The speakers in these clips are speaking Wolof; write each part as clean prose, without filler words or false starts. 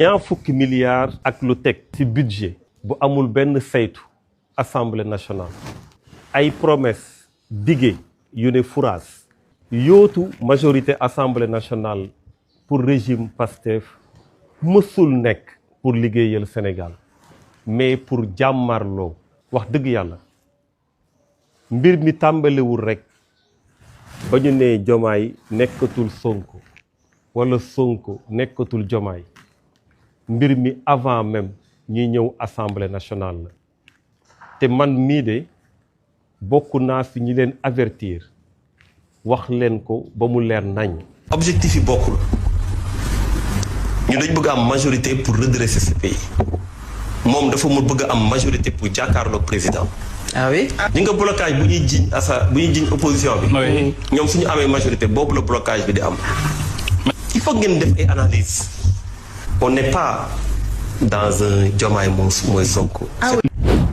ñaar fukki milliards ak lu teg ci budget bu amul benn saytu assemblée nationale ay promesse dige yu ne furaas yootu majorité assemblée nationale pour régime Pastef mësul nekk pour liggéeyal Sénégal mais pour jàmmarloo wax dëgg yàlla mbir mi tàmbalewul rek ba ñu ne Diomaye nekkatul Sonko wala Sonko nekkatul Diomaye mbir mi avant même ñuy ñëw assemblée nationale la te man mii de bokk naa fi ñi leen avertir wax leen ko ba mu leer nañ. objectif yi bokkul ñu dañ bëgg am majorité pour redresser ce pays moom dafa mu bëgg am majorité pour jàkkaarloog président. ah oui. ñi nga blocage bu ñuy jiñ opposition bi. ñoom suñu amee majorité boobu la blocage bi di am. il faut ngeen def ay analyse on n'est pas dans un Diomaye mooy Sonko.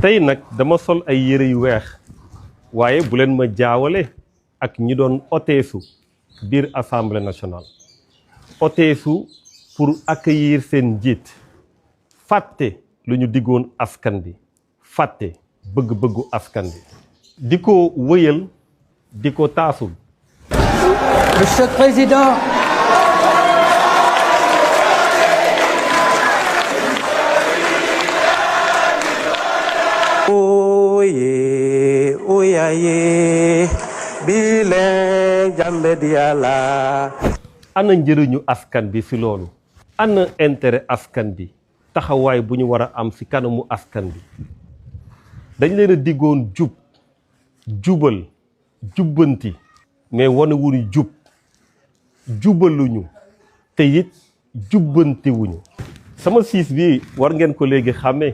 tey nag dama sol ay yére yu weex waaye bu leen ma jaawale ak ñi doon oteesu biir assemblée nationale oteesu pour accueillir seen njiit fàtte lu ñu diggoon askan bi fàtte bëgg-bëggu askan bi di ko wëyal di ko taasul. Monsieur le Président. Oye, oyaye, bile jambe diala. ana njëriñu askan bi ci loolu ana intérêt askan bi taxawaay bu ñu war a am ci kanamu askan bi dañ leen a diggoon jub jubal jubbanti mais wane wuñu jubaluñu te it jubbanti wuñu sama siis bi war ngeen ko léegi xàmmee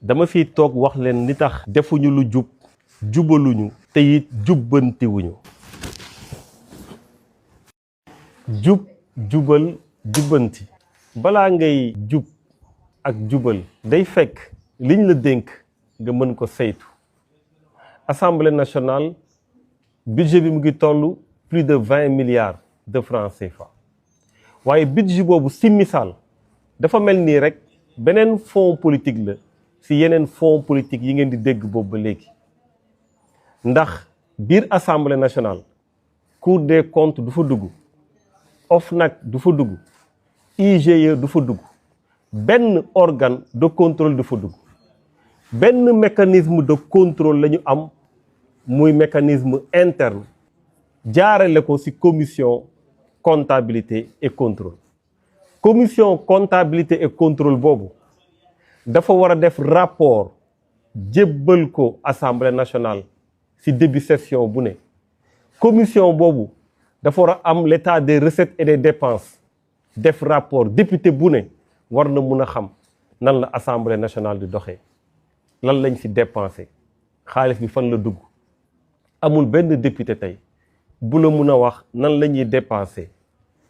dama fiy toog wax leen ni tax defuñu lu jub jubaluñu te it jubbanti wuñu jub jubal jubbanti balaa ngay jub ak jubal day fekk liñ la dénk nga mën ko saytu assemblée nationale budget bi mu ngi toll plus de 20 milliards de francs CFA waaye budget boobu si misaal dafa mel nii rek beneen fonds politique la si yeneen fonds politique yi ngeen di dégg boobu ba léegi ndax biir assemblée nationale cour des comptes du fa dugg OFNAC du fa dugg IGE du fa dugg benn organe de contrôle du fa dugg benn mécanisme de contrôle la ñu am muy mécanisme interne jaarale ko ci commission comptabilité et contrôle commission comptabilité et contrôle boobu dafa war a def rapport jébbal ko assemblée nationale ci début session bu ne commission boobu dafa war a am l'état des recettes et des dépenses def rapport député bu ne war na mun a xam nan la assemblée nationale di doxee lan lañ ci dépensé xaalis bi fan la dugg amul benn député tey bu la mun a wax nan la ñuy dépensé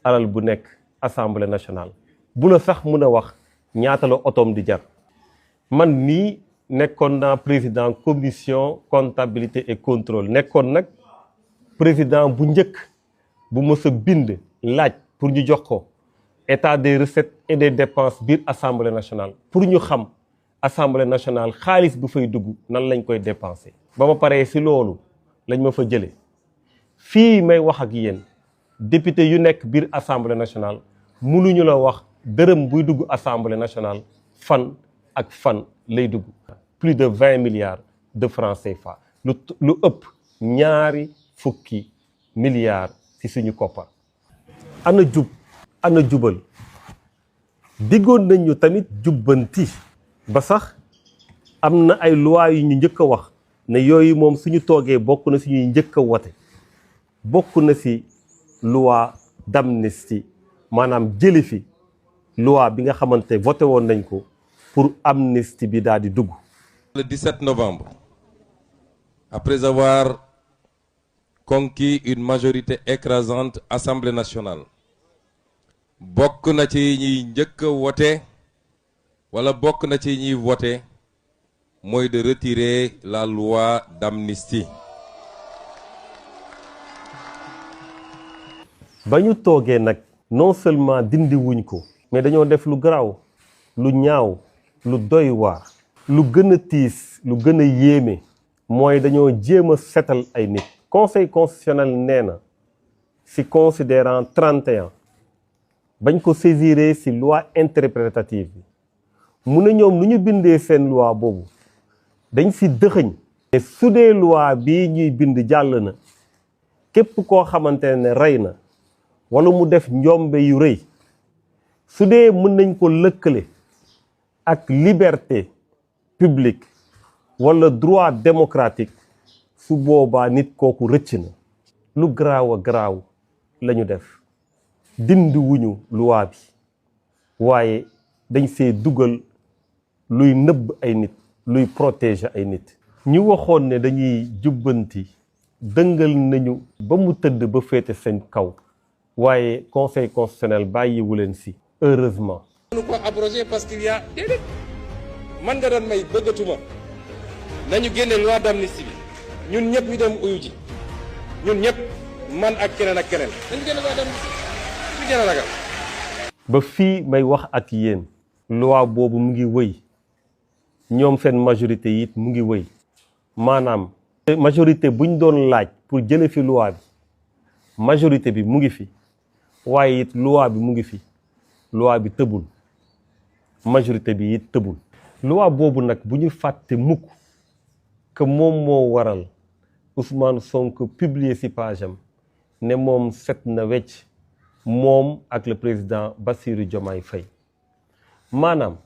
alal bu nekk assemblée nationale bu la sax mun a wax ñaata la otoom di jar man nii nekkoon naa président commission comptabilité et contrôle nekkoon nag président bu njëkk bu mës a bind laaj pour ñu jox ko état des recettes et des dépenses biir assemblée nationale pour ñu xam assemblée nationale xaalis bu fay dugg nan lañ koy dépenser. ba ma paree ci loolu lañ ma fa jëlee fii may wax ak yéen député yu nekk biir assemblée nationale mënuñu la wax dërëm buy dugg assemblée nationale fan ak fan lay dugg. plus de 20 milliards de francs CFA lu ëpp ñaari fukki milliards ci suñu koppar. ana jub ana jubal diggoon nañ ñu tamit jubbanti ba sax am na ay loi yu ñu njëkk a wax ne yooyu moom suñu toogee bokk na suñuy njëkk a wote bokk na ci loi d'amnistie maanaam jëli fi loi bi nga xamante voté woon nañ ko pour amnistie bi daal di dugg. Le 17 novembre, après avoir conquis une majorité écrasante Assemblée nationale, bokk na ci ñuy njëkk a wote wala bokk na ci ñuy voté mooy de retirer la loi d'amnistie. ba ñu toogee nag non seulement dindi wuñ ko mais dañoo def lu garaaw lu ñaaw lu doy waar lu gën a tiis lu gën a yéeme mooy dañoo jéem a setal ay nit conseil constitutionnel nee na ci considérant 31 bañ ko saisiré ci loi interprétative bi mu ne ñoom nu ñu bindee seen loi boobu dañ ci dëxëñ te su dee loi bii ñuy bind jàll na képp koo xamante ne rey na walla mu def njombe yu rëy su dee mën nañ ko lëkkale ak liberté publique walla droit démocratique su boobaa nit kooku rëcc na lu garaaw a garaaw la ñu def dindi wuñu loi bi waaye dañ see dugal luy nëbb ay nit luy protéger ay nit ñu waxoon ne dañuy jubbanti dëngal nañu ba mu tëdd ba féete seen kaw waaye conseil constitutionnel bàyyiwu leen si heureusement. mënu ko abrogé parce qu'il y a déedéet man nga doon may bëggatuma nañu génne loi d'amnistie bi ñun ñëpp ñu dem uyu ji ñun ñëpp man ak keneen dañu génne loi d'amnistie ñu gën a ragal. ba fii may wax ak yéen loi boobu mu ngi wëy ñoom seen majorité yi it mu ngi wëy maanaam majorité buñ doon laaj pour jële fi loi bi majorité bi mu ngi fi waaye it loi bi mu ngi fi loi bi tëbul majorité bi it tëbul loi boobu nag bu ñu fàtte mukk que moom moo waral Ousmane Sonko publier ci page am ne moom set na wecc moom ak le président Bassirou Diomaye Faye maanaam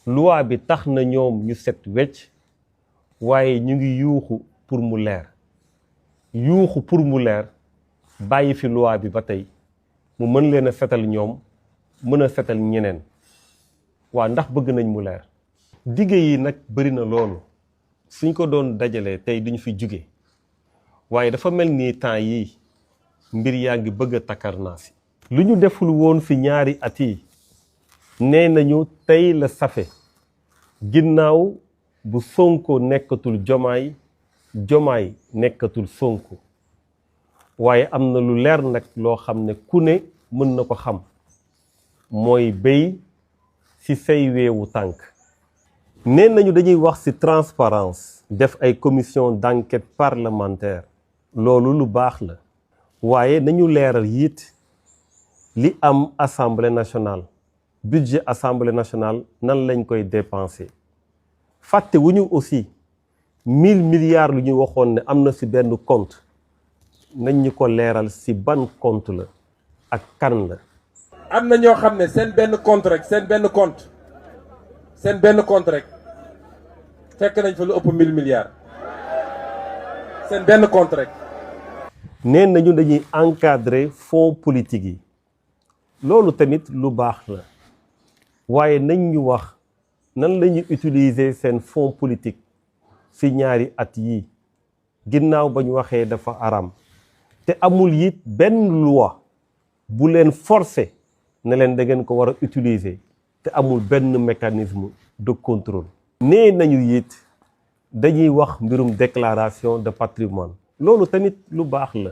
loi bi tax na ñoom ñu set wecc waaye ñu ngi yuuxu pour mu leer bàyyi fi loi bi ba tey mu mën leen a setal ñoom mën a setal ñeneen waa ndax bëgg nañ mu leer dige yi nag bëri na loolu suñ ko doon dajalee tey duñu fi jóge waaye dafa mel ni temps yii mbir yaa ngi bëgg a takkarnaasi lu ñu deful woon fi ñaari at yi nee nañu tey la safe ginnaaw bu Sonko nekkatul Jomaay nekkatul Sonko waaye am na lu leer nag loo xam ne ku ne mën na ko xam mooy béy ci say weewu tànk nee nañu dañuy wax ci transparence def ay commission d'enquête parlementaire loolu lu baax la waaye nañu leeral it li am assemblée nationale budget assemblée nationale nan lañ koy dépenser fàtte wu ñu aussi 1000 milliards lu ñu waxoon ne am na ci benn compte nañ ñu ko leeral ci ban compte la ak kan la. am na ñoo xam ne seen benn compte rek fekk nañ fa lu ëpp 1000 milliards seen benn compte rek. nee nañu dañuy encadrer fonds politique yi loolu tamit lu baax la waaye nañ ñu wax nan la ñuy utiliser seen fonds politique ci ñaari at yii ginnaaw ba ñu waxee dafa aram te amul it benn loi bu leen forcer ne leen da ngeen ko war a utiliser te amul benn mécanisme de contrôle. nee nañu it dañuy wax mbirum déclaration de patrimoine loolu tamit lu baax la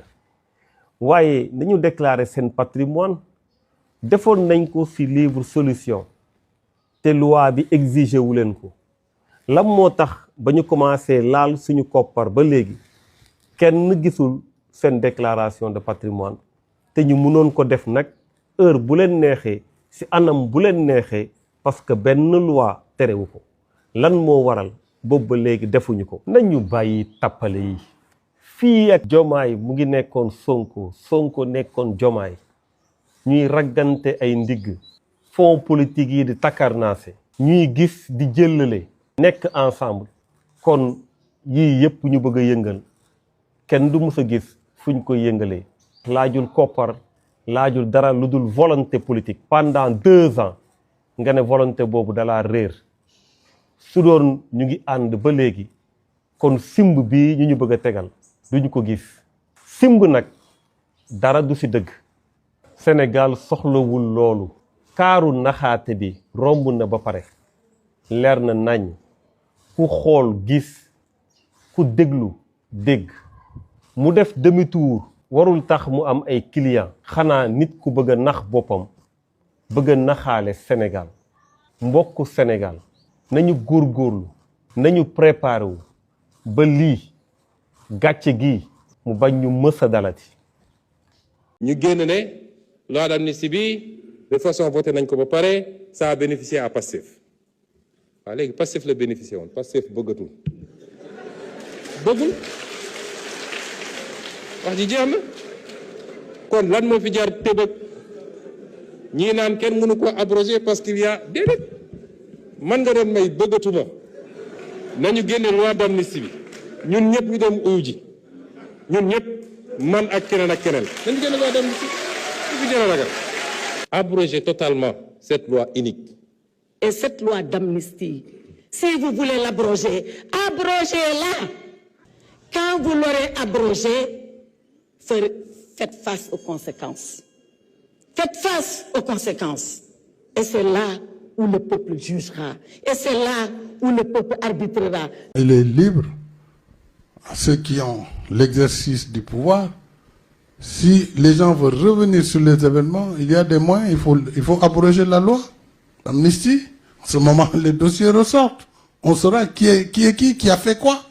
waaye nañu déclarer seen patrimoine defoon nañ ko ci livre solution te loi bi exiger wu leen ko lan moo tax ba ñu commencé laal suñu koppar ba léegi kenn gisul seen déclaration de patrimoine te ñu mënoon ko def nag heure bu leen neexee ci anam bu leen neexee parce que benn loi terewu ko lan moo waral boobu ba léegi defuñu ko. nañu bàyyi tappale yi fii ak Jomaay mu ngi nekkoon Sonko nekkoon Jomaay ñuy raggante ay ndigg fonds politique yi di takkarnaase ñuy gis di jëllale nekk ensemble kon yii yëpp ñu bëgg a yëngal kenn du mës a gis fuñ ko yëngalee. laajul koppar laajul dara lu dul volonté politique pendant 2 ans nga ne volonté boobu dalaa réer su doon ñu ngi ànd ba léegi kon simb bii ñu bëgg a tegal duñu ko gis simb nag dara du ci dëgg. Sénégal soxlawul loolu kaaru naxaate bi romb na ba pare leer na nañ ku xool gis ku déglu dégg mu def demi-tour warul tax mu am ay client xanaa nit ku bëgg a nax boppam bëgg a naxaale Sénégal mbokku Sénégal nañu góorgóorlu nañu préparé wu ba lii gàcce gi mu bañ ñu mës a dalati. ñu génn ne loi d'amnistie bi de façon voté nañ ko ba pare ça a bénéficié à Pastef waaw léegi Pastef la bénéficié woon Pastef bëggatul bëggul wax ji jeex na kon lan moo fi jaar tëbëg ñii naan kenn mënu ko abroger parce qu'il y a déedéet man nga doon may bëggatuma nañu génne loi d'amnistie bi ñun ñëpp ñu dem uyu ji ñun ñëpp man ak keneen nañu génne loi d'amnistie ñu fi jëra ragal abroger totalement cette loi unique. Et cette loi d'amnistie, si vous voulez l'abroger, abrogez-la. Quand vous l'aurez abrogée, faites face aux conséquences. Faites face aux conséquences. Et c'est là où le peuple jugera. Et c'est là où le peuple arbitrera. Il est libre à ceux qui ont l'exercice du pouvoir. Si les gens veulent revenir sur les événements, il y a des moyens, il faut abroger la loi d'amnistie. En ce moment, les dossiers ressortent. On saura qui a fait quoi.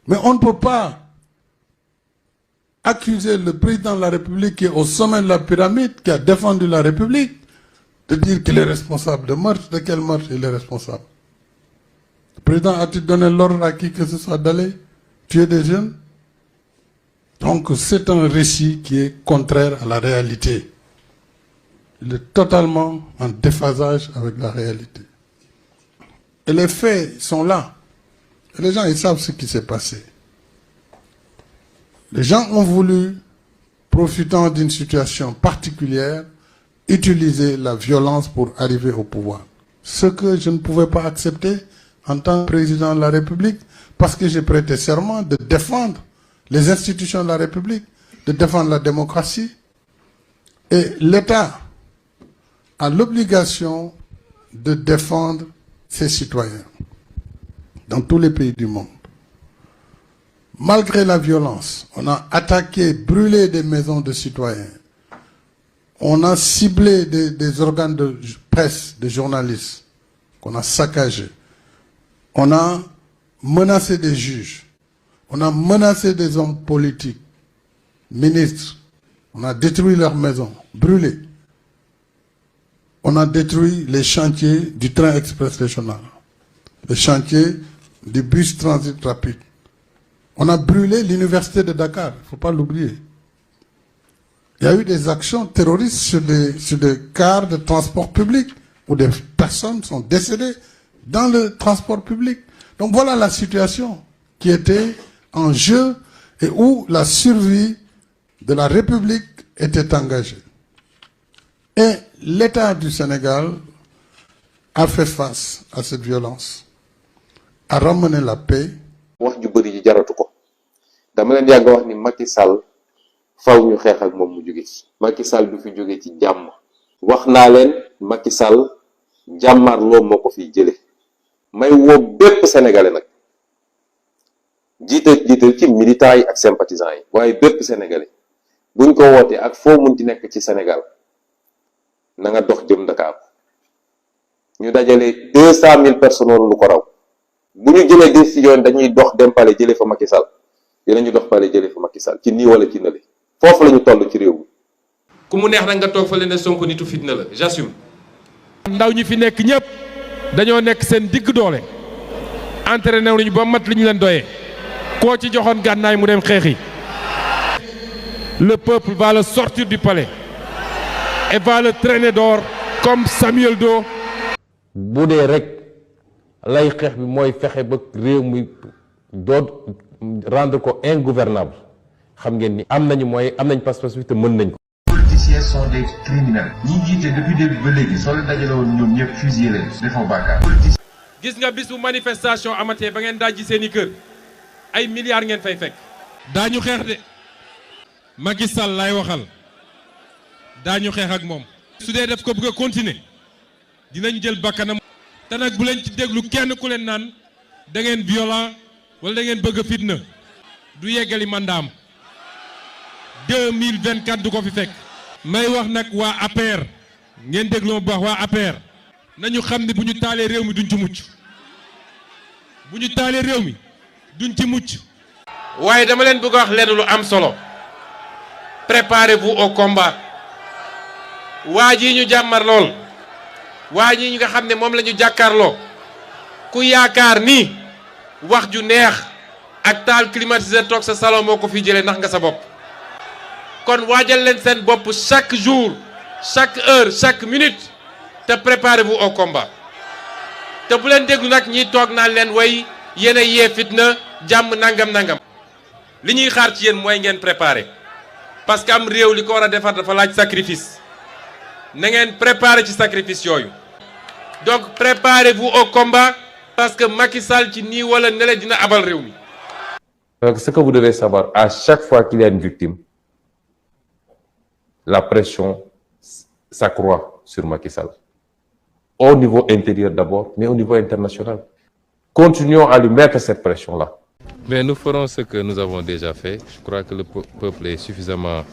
Mais on ne peut pas accuser le président de la République qui est au sommet de la pyramide, qui a défendu la République, de dire qu'il est responsable de meurtre. De quel meurtre il est responsable? Le président a-t-il donné l'ordre à qui que ce soit d'aller tuer des jeunes? Donc c'est un récit qui est contraire à la réalité. Il est totalement en déphasage avec la réalité. Et les faits sont là. Et les gens, ils savent ce qui s'est passé. Les gens ont voulu, profitant d'une situation particulière, utiliser la violence pour arriver au pouvoir. Ce que je ne pouvais pas accepter en tant que président de la République, parce que j'ai prêté serment de défendre les institutions de la République, de défendre la démocratie. Et l'État a l'obligation de défendre ses citoyens dans tous les pays du monde. Malgré la violence, on a attaqué, brûlé des maisons de citoyens. On a ciblé des organes de presse, des journalistes, qu'on a saccagés. On a menacé des juges. On a menacé des hommes politiques, ministres. On a détruit leurs maisons, brûlé. On a détruit les chantiers du train express régional, les chantiers du bus transit rapide. On a brûlé l'université de Dakar, il ne faut pas l'oublier. Il y a eu des actions terroristes sur des cars de transport public où des personnes sont décédées dans le transport public. Donc voilà la situation qui était en jeu et où la survie de la République était engagée. Et l'État du Sénégal a fait face à cette violence, a ramené la paix. wax ju bëri ji jaratu ko dama leen yàgg wax ni Macky Sall faw ñu xeex ak moom mu jóge ci Macky Sall du fi jóge ci jàmm wax naa leen Macky Sall jàmmarloo moo ko fiy jële may woo bépp sénégalais nag jiital ci militants yi ak sympathisants yi waaye bépp sénégalais buñ ko wootee ak foo munti nekk ci Sénégal na nga dox jëm Dakar ñu dajale 200 000 personnes lu ko raw bu ñu jëlee décision dañuy dox dem pale jëlee fa Macky Sall dinañu dox pale jëlee fa Macky Sall ci nii wala ci nële foofu la ñu toll ci réew mi. ku mu neex nag nga toog fa leen ne Sonko nitu fitna la j'assume. ndaw ñi fi nekk ñëpp dañoo nekk seen digg doole entraîné nañu ba mat li ñu leen doyee koo ci joxoon gànnaay mu dem xeexi. Le peuple va le sortir du palais et va le traîner dehors comme Samuel Doe. bu dee rek lay xeex bi mooy fexe ba réew mi doot rendre ko ingouvernable xam ngeen ni am nañu mooy am nañ pas-pas bi te mën nañ ko. Politiciens sont des criminels. ñi jiite depuis début ba léegi soo leen dajale woon ñoom ñëpp fusillé leen defoo bàkkaar. gis nga bis bu manifestation amatee ba ngeen dajji seen i kër ay milliards ngeen fay fekk. daañu xeex de Macky Sall lay waxal daañu xeex ak moom. su dee def ko bëgg a continuer dinañ jël bakkanam. te nag bu leen ci déglu kenn ku leen naan da ngeen violent wala da ngeen bëgg a fitna du yeggali mandaam 2024 du ko fi fekk. may wax nag waa APR ngeen déglu ma bu baax waa APR nañu xam ne bu ñu taalee réew mi duñ ci mucc bu ñu taalee réew mi duñ ci mucc. waaye dama leen bëgg a wax lenn lu am solo préparez-vous au combat waa ji ñu jàmmar lool waa ji ñu nga xam ne moom la ñu jàkkaarloo ku yaakaar ni wax ju neex ak taal climatiseur toog sa salon moo ko fi jëlee ndax nga sa bopp. kon waajal leen seen bopp chaque jour chaque heure chaque minute te préparez-vous au combat te bu leen déglu nag ñiy toog naan leen way yéen a yee fitna jàmm nangam. li ñuy xaar ci yéen mooy ngeen préparer parce que am réew li ko war a defar dafa laaj sacrifice na ngeen préparer ci sacrifice yooyu donc préparez-vous au combat parce que Macky Sall ci nii wala nele dina abal réew mi. Donc ce que vous devez savoir, à chaque fois qu'il y a une victime, la pression s'accroît sur Macky Sall. Au niveau intérieur d'abord, mais au niveau international. Continuons à lui mettre cette pression-là. Mais nous ferons ce que nous avons déjà fait. Je crois que le peuple est suffisamment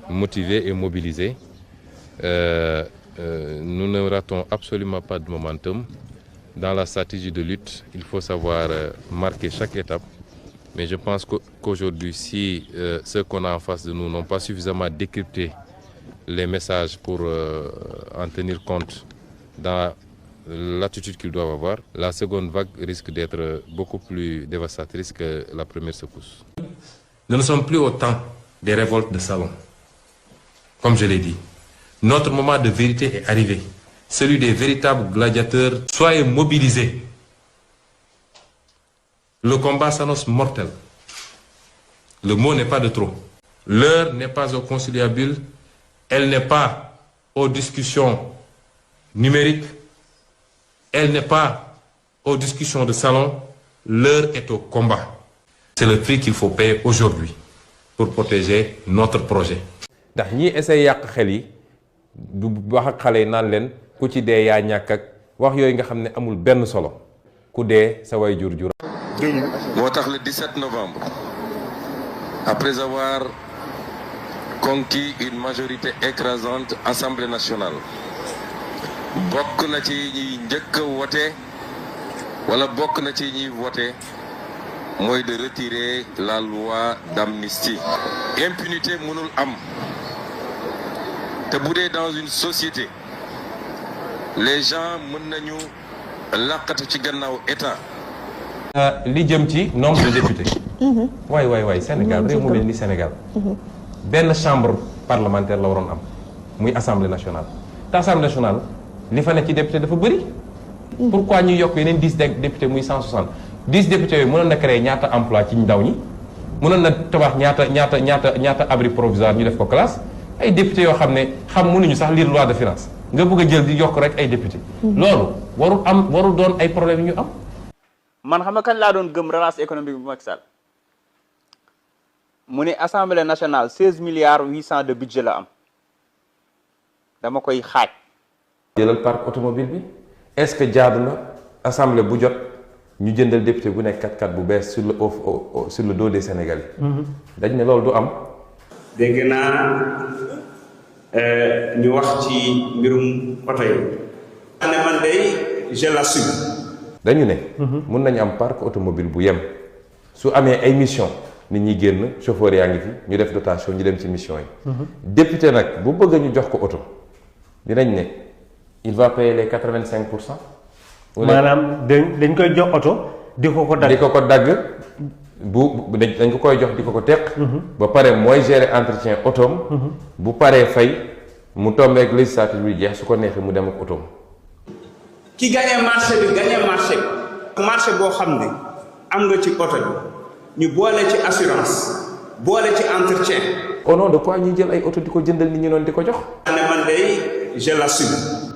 motivé et mobilisé. Nous ne ratons absolument pas de momentum. Dans la stratégie de lutte, il faut savoir marquer chaque étape. Mais je pense qu'aujourd'hui, si ceux qu'on a en face de nous n'ont pas suffisamment décrypté les messages pour en tenir compte dans l'attitude qu'ils doivent avoir, la seconde vague risque d'être beaucoup plus dévastatrice que la première secousse. Nous ne sommes plus au temps des révoltes de salon. Comme je l'ai dit, notre moment de vérité est arrivé. Celui des véritables gladiateurs. Soyez mobilisés. Le combat s'annonce mortel. Le mot n'est pas de trop. L'heure n'est pas au conciliabule. Elle n'est pas aux discussions numériques. Elle n'est pas aux discussions de salon. L'heure est au combat. C'est le prix qu'il faut payer aujourd'hui pour protéger notre projet. ndax ñi essayé yàq xel yi du wax ak xale yi naan leen ku ci dee yaa ñàkk ak wax yooyu nga xam ne amul benn solo ku dee sa way jur jur. moo tax le 17 novembre, après avoir conquis une majorité écrasante Assemblée nationale, bokk na ci ñi njëkk a wote wala bokk na ci ñi voté mooy de retirer la loi d'amnistie. Impunité mënul am te bu dee dans une société les gens mën nañu làqatu ci gannaaw état. li jëm ci nombre de députés. waay Sénégal réew mu mel ni Sénégal. benn chambre parlementaire la waroon am muy assemblée nationale. te assemblée nationale li fa ne ci député dafa bëri. pourquoi ñu yokk yeneen 10 députés muy 160 10 députés yooyu mënoon na créer ñaata emploi ci ndaw ñi mënoon na tabax ñaata abri provisoire ñu def ko classe ay députés yoo xam ne mënuñu sax lire loi de finance nga bëgg a jël di yokk rek ay députés. loolu warul doon ay problème yu ñu am. man xam nga kañ laa doon gëm relance économique bu Macky Sall mu ne assemblée nationale 16 milliards 800 de budget la am dama koy xaaj. jëlal parc automobile bi est-ce que jaadu na assemblée bu jot ñu jëndal député bu nekk 4x4 bu bees sur le dos des Sénégalais. dañ ne loolu du am. dégg naa ñu wax ci mbirum oto yi. ne man day je l'assume. dañu ne. mun nañu am parc automobile bu yem su amee ay mission nit ñi génn chauffeur yaa ngi fi ñu def dotation ñu dem ci mission yi. député nag bu bëgg ñu jox ko oto dinañ ne il va payer les 85%. maanaam dañ koy jox oto di ko ko dagg. di ko ko dagg dañ ko koy jox di ko ko teq. ba pare mooy gérer entretien otoom. bu paree fay mu tombé ak législative bi jeex su ko neexee mu dem ak otoom. ki gagné marché bi marché boo xam ne am nga ci oto bi ñu boole ci assurance boole ci entretien. au nom de quoi ñuy jël ay oto di ko jëndal nit ñi noonu di ko jox. ne man day je l'assume.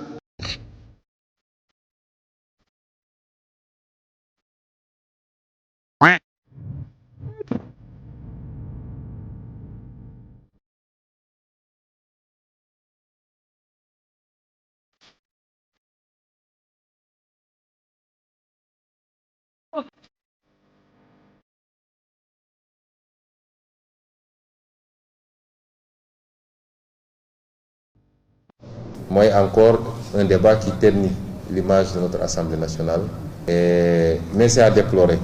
mooy encore un débat qui ternit l'image de notre Assemblée nationale. Mais c'est à déplorer.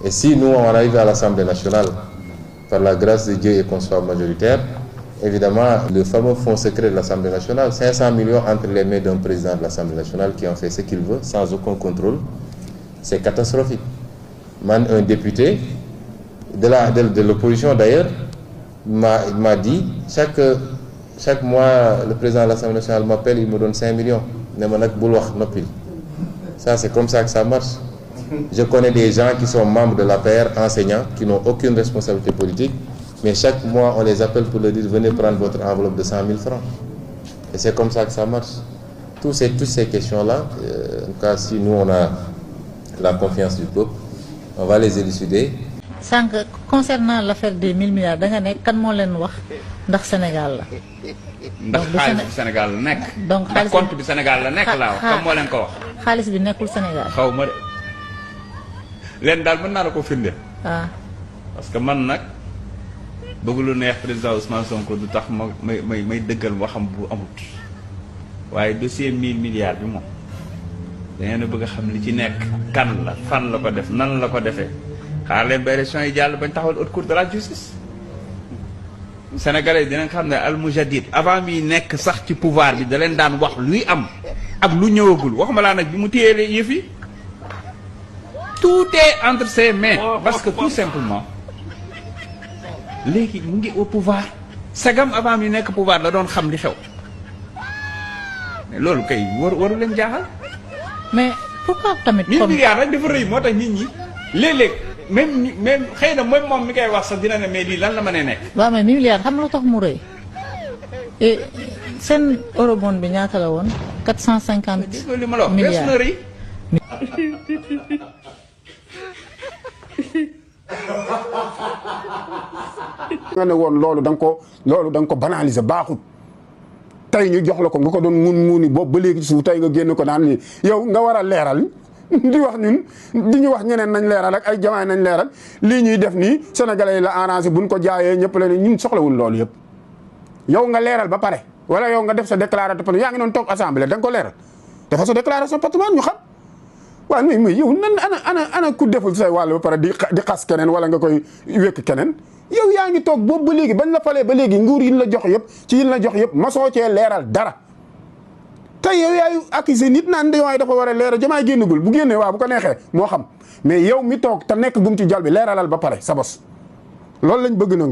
Et si nous, on arrive à l'Assemblée nationale, par la grâce de Dieu et qu'on soit majoritaire, évidemment, le fameux fonds secret de l'Assemblée nationale, 500 millions entre les mains d'un président de l'Assemblée nationale qui en fait ce qu'il veut, sans aucun contrôle, c'est catastrophique. Un député de l'opposition d'ailleurs m'a dit, chaque mois, le président de l'Assemblée nationale m'appelle, il me donne 5 millions. Ça, c'est comme ça que ça marche. Je connais des gens qui sont membres de l'APR, enseignants, qui n'ont aucune responsabilité politique, mais chaque mois, on les appelle pour leur dire, venez prendre votre enveloppe de 100 000 francs. Et c'est comme ça que ça marche. Toutes ces questions-là, en tout cas, si nous, on a la confiance du peuple, on va les élucider. Concernant l'affaire des 1000 milliards, da nga nekk kan moo leen wax ndax Sénégal la. ndax xaalis bi Sénégal la nekk. donc ndax compte bi Sénégal la nekk laa wax kan moo leen ko wax. xaalis bi nekkul Sénégal. xaw ma de leen daal mën naa la ko firnde. parce que man nag bëgg lu neex président Ousmane Sonko du tax may dëggal waxam bu amut waaye dossier 1000 milliards bi moom da ngeen a bëgg a xam li ci nekk kan la fan la ko def nan la ko defee. xaar leen ba élection yi jàll bañ taxawal haute cour de la justice sénégalais dinañ xam ne al mujadid avant mi nekk sax ci pouvoir bi da leen daan wax luy am ak lu ñëwagul waxuma laa nag bi mu téyelee yëf yi tout est entre ses mains parce que tout simplement léegi mu ngi au pouvoir sagam avant mi nekk pouvoir la doon xam li xew mais loolu kay waru leen jaaxal. mais pourquoi tamit. 1000 milliards rek dafa rëy moo tax nit ñi léeg-léeg. même xëy na mooy moom mi koy wax sax dina ne mais lii lan la mën a nekk. waaw mais 1000 milliards xam nga lu tax mu rëy seen eurobond bi ñaata la woon 450 li ma la wax milliards na rëy. nga ne woon loolu da nga ko banaliser baaxut tey ñu jox la ko nga ko doon muuni boobu ba léegi ci suuf tey nga génn ko naan ni yow nga war a leeral. di wax ñun di ñu wax ñeneen nañ leeral ak ay jamaay nañ leeral lii ñuy def nii sénégalais yi la arrangé buñ ko jaayee ñëpp la ne ñun soxlawul loolu yëpp yow nga leeral ba pare wala yow nga def sa déclaration patrimoine yaa ngi doon toog assemblée da nga ko leeral dafa sa déclaration patrimoine ñu xam waaw mais yow nan ana ku deful say wàll ba pare di xas keneen wala nga koy wékk keneen yow yaa ngi toog boobu ba léegi bañ la falee ba léegi nguur yi la jox yëpp ci yi la jox yëpp masoo cee leeral dara tey yow yaayu accusé nit naan dañoo dafa war a leeral jamaay génnagul bu génnee waaw bu ko neexee moo xam mais yow mi toog te nekk gum ci jal bi leeralal ba pare sa bos loolu lañ bëgg nag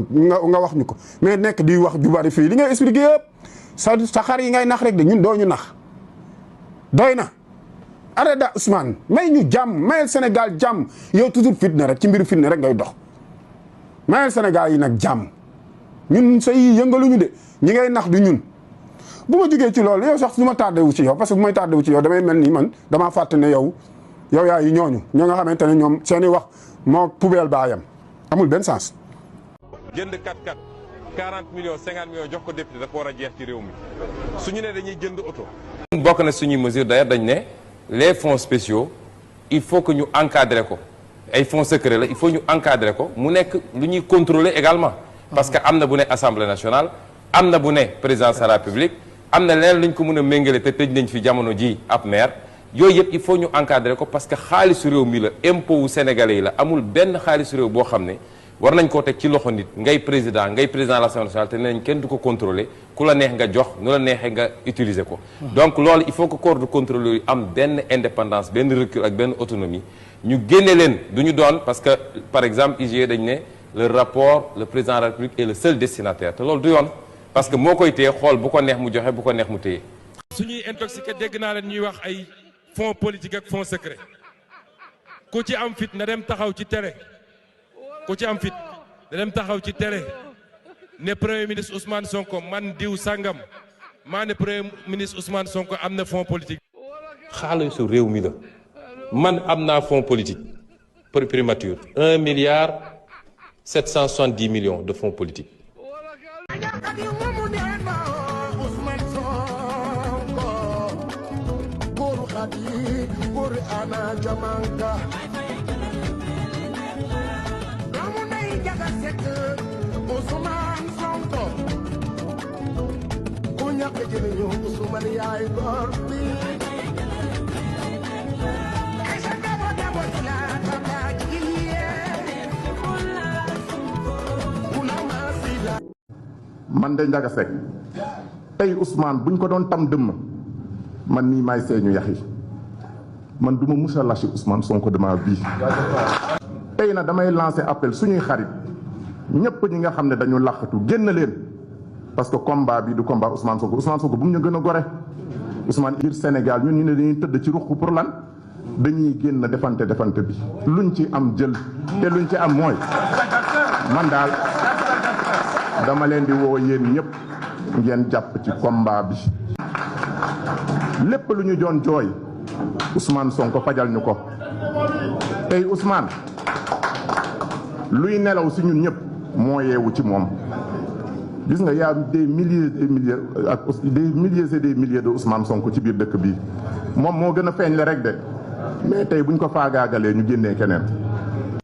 nga wax ñu ko mais nekk di wax ju bari fii li ngay expliqué yëpp sa xar yi ngay nax rek de ñun doo ñu nax doy na arrêta Ousmane may ñu jàmm mayel Sénégal jàmm yow toujours fitna rek ci mbiru fitna rek ngay dox mayel Sénégal yi nag jàmm ñun say yëngaluñu de ñi ngay nax du ñun bu ma jógee ci loolu yow sax du ma tardé wu ci yow parce que bu may tardé wu ci yow damay mel ni man damaa fàtte ne yow yaa yi ñooñu ñoo nga xamante ne ñoom seen i wax moo poubelle baayam amul benn sens. jënd 4x4 40 millions 50 millions jox ko député dafa war a jeex ci réew mi su ñu ne dañuy jënd oto. bokk na suñuy mesure d'ailleurs dañ ne les fonds spéciaux il faut que ñu encadrer ko ay fonds secrets la il faut ñu encadrer ko mu nekk lu ñuy contrôler également. parce que am na bu ne assemblée nationale am na bu ne présidence de la république. am na leen luñ ko mën a méngale te tëj nañ fi jamono ji ab maire yooyu yëpp il faut ñu encadrer ko parce que xaalisu réew mi la impôt wu sénégalais yi la amul benn xaalisu réew boo xam ne war nañ koo teg ci loxo nit ngay président de l'Assemblée nationale te nenañ kenn du ko contrôler ku la neex nga jox nu la neexee nga utiliser ko donc loolu il faut que corps de contrôle yooyu am benn indépendance benn recul ak benn autonomie ñu génne leen du ñu doon parce que par exemple IGE dañ ne le rapport le président de la République est le seul destinataire te loolu du yoon parce que moo koy téye xool bu ko neex mu joxe bu ko neex mu téye. suñuy intoxiqué dégg naa leen ñuy wax ay fonds politique ak fonds secret ku ci am fit na dem taxaw ci télé ku ci am fit na dem taxaw ci télé ne premier ministre Ousmane Sonko man diw sangam maa ne premier ministre Ousmane Sonko am na fonds politique. xaalisu réew mi la man am naa fonds politique primature 1 milliard 770 millions de fonds politiques. Ku ñàkk jëriñu Ousmane yaay góor bi man de Ndiaga Seck tey Ousmane buñ ko doon tam dëmm man nii maay seeñu yax yi man du ma mus a lâché Ousmane Sonko dema bii tey na damay lancé appel suñuy xarit ñëpp ñi nga xam ne dañu laqatu génn leen parce que combat bi du combat Ousmane Sonko bu mu ñu gën a gore Ousmane biir Sénégal ñun ñu ne dañuy tëdd ci ruq pour lan dañuy génn defante bi luñ ci am jël te luñ ci am mooy man daal dama leen di woo yéen ñëpp ngeen jàpp ci combat bi lépp lu ñu doon jooy Ousmane Sonko fajal ñu ko tey Ousmane luy nelaw si ñun ñëpp moo yeewu ci moom gis nga yaa des milliers et des milliers de Ousmane Sonko ci biir dëkk bi moom moo gën a feeñ le rek de mais tey buñ ko faagaagalee ñu génnee keneen